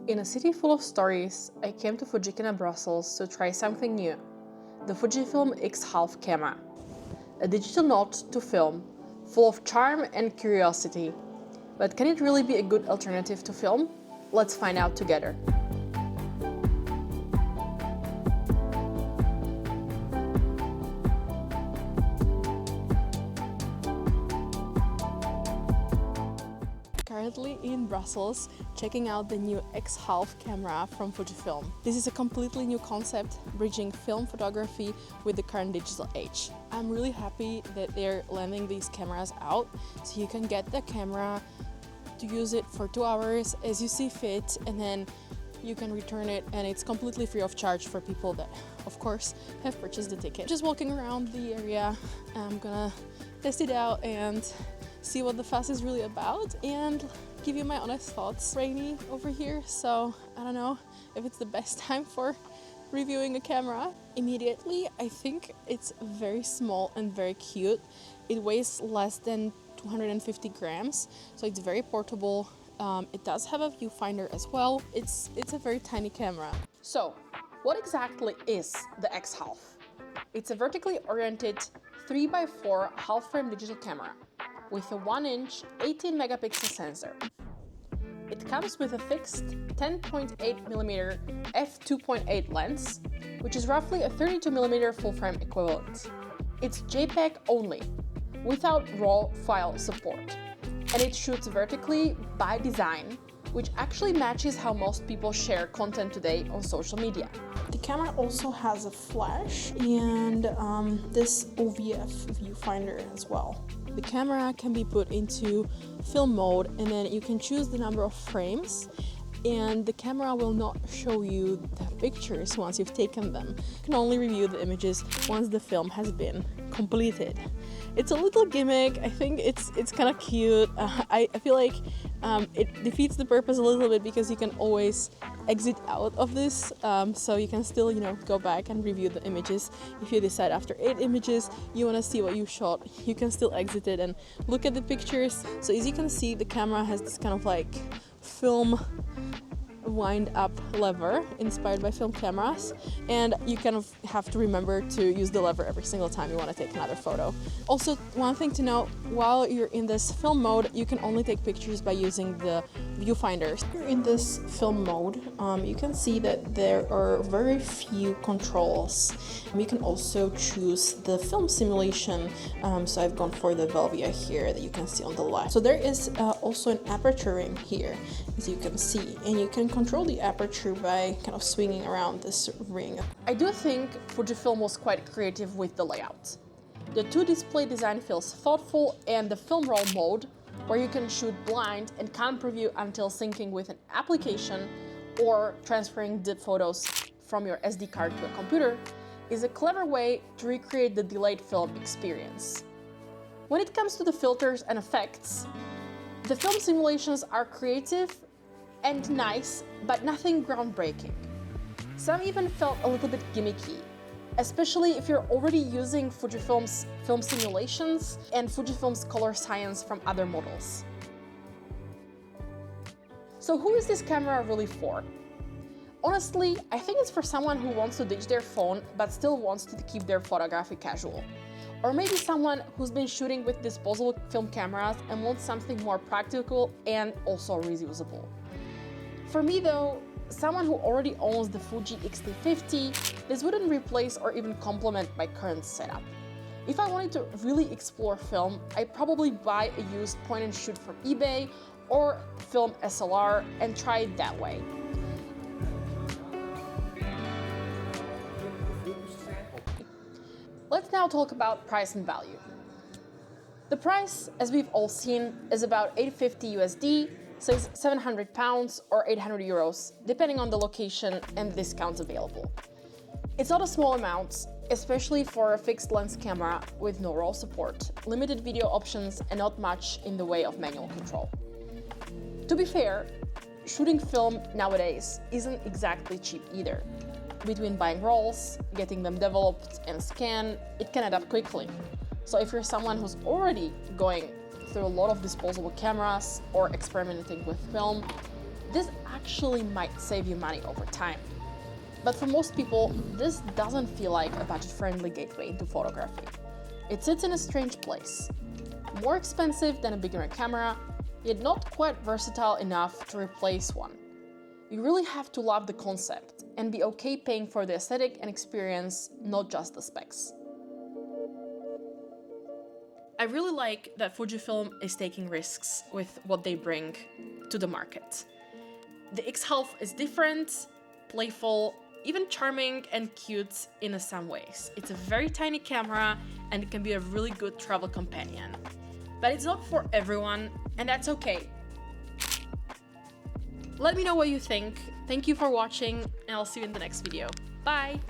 In a city full of stories, I came to Fujifilm, Brussels to try something new, the Fujifilm XHALF camera. A digital nod to film, full of charm and curiosity. But can it really be a good alternative to film? Let's find out together. Currently in Brussels, checking out the new XHALF camera from Fujifilm. This is a completely new concept, bridging film photography with the current digital age. I'm really happy that they're lending these cameras out, so you can get the camera to use it for 2 hours as you see fit, and then you can return it, and it's completely free of charge for people that, of course, have purchased the ticket. Just walking around the area, I'm gonna test it out and see what the fuss is really about and give you my honest thoughts. Rainy over here, so I don't know if it's the best time for reviewing a camera. Immediately, I think it's very small and very cute. It weighs less than 250 grams, so it's very portable. It does have a viewfinder as well. It's a very tiny camera. So, what exactly is the XHALF? It's a vertically oriented 3x4 half-frame digital camera with a 1-inch 18-megapixel sensor. It comes with a fixed 10.8mm f2.8 lens, which is roughly a 32mm full-frame equivalent. It's JPEG only, without RAW file support, and it shoots vertically by design, which actually matches how most people share content today on social media. The camera also has a flash and this OVF viewfinder as well. The camera can be put into film mode, and then you can choose the number of frames, and the camera will not show you the pictures once you've taken them. You can only review the images once the film has been completed. It's a little gimmick. I think it's kind of cute. I feel like it defeats the purpose a little bit because you can always exit out of this, so you can still, go back and review the images. If you decide after 8 images you want to see what you shot, you can still exit it and look at the pictures. So as you can see, the camera has this kind of like film wind up lever inspired by film cameras, and you kind of have to remember to use the lever every single time you want to take another photo. Also, one thing to note, while you're in this film mode, you can only take pictures by using the viewfinders. In this film mode, you can see that there are very few controls. You can also choose the film simulation, so I've gone for the Velvia here that you can see on the left. So there is also an aperture ring here, as you can see, and you can control the aperture by kind of swinging around this ring. I do think Fujifilm was quite creative with the layout. The 2-display design feels thoughtful, and the film roll mode, where you can shoot blind and can't preview until syncing with an application or transferring the photos from your SD card to a computer, is a clever way to recreate the delayed film experience. When it comes to the filters and effects, the film simulations are creative and nice, but nothing groundbreaking. Some even felt a little bit gimmicky, especially if you're already using Fujifilm's film simulations and Fujifilm's color science from other models. So who is this camera really for? Honestly, I think it's for someone who wants to ditch their phone but still wants to keep their photography casual. Or maybe someone who's been shooting with disposable film cameras and wants something more practical and also reusable. For me though, someone who already owns the Fuji X-T50, this wouldn't replace or even complement my current setup. If I wanted to really explore film, I'd probably buy a used point-and-shoot from eBay or film SLR and try it that way. Let's now talk about price and value. The price, as we've all seen, is about $850 USD, so it's £700 or 800 euros, depending on the location and the discounts available. It's not a small amount, especially for a fixed lens camera with no RAW support, limited video options, and not much in the way of manual control. To be fair, shooting film nowadays isn't exactly cheap either. Between buying rolls, getting them developed and scanned, it can add up quickly. So if you're someone who's already going through a lot of disposable cameras or experimenting with film, this actually might save you money over time. But for most people, this doesn't feel like a budget-friendly gateway into photography. It sits in a strange place. More expensive than a beginner camera, yet not quite versatile enough to replace one. You really have to love the concept and be okay paying for the aesthetic and experience, not just the specs. I really like that Fujifilm is taking risks with what they bring to the market. The XHALF is different, playful, even charming and cute in some ways. It's a very tiny camera and it can be a really good travel companion. But it's not for everyone, and that's okay. Let me know what you think. Thank you for watching, and I'll see you in the next video. Bye!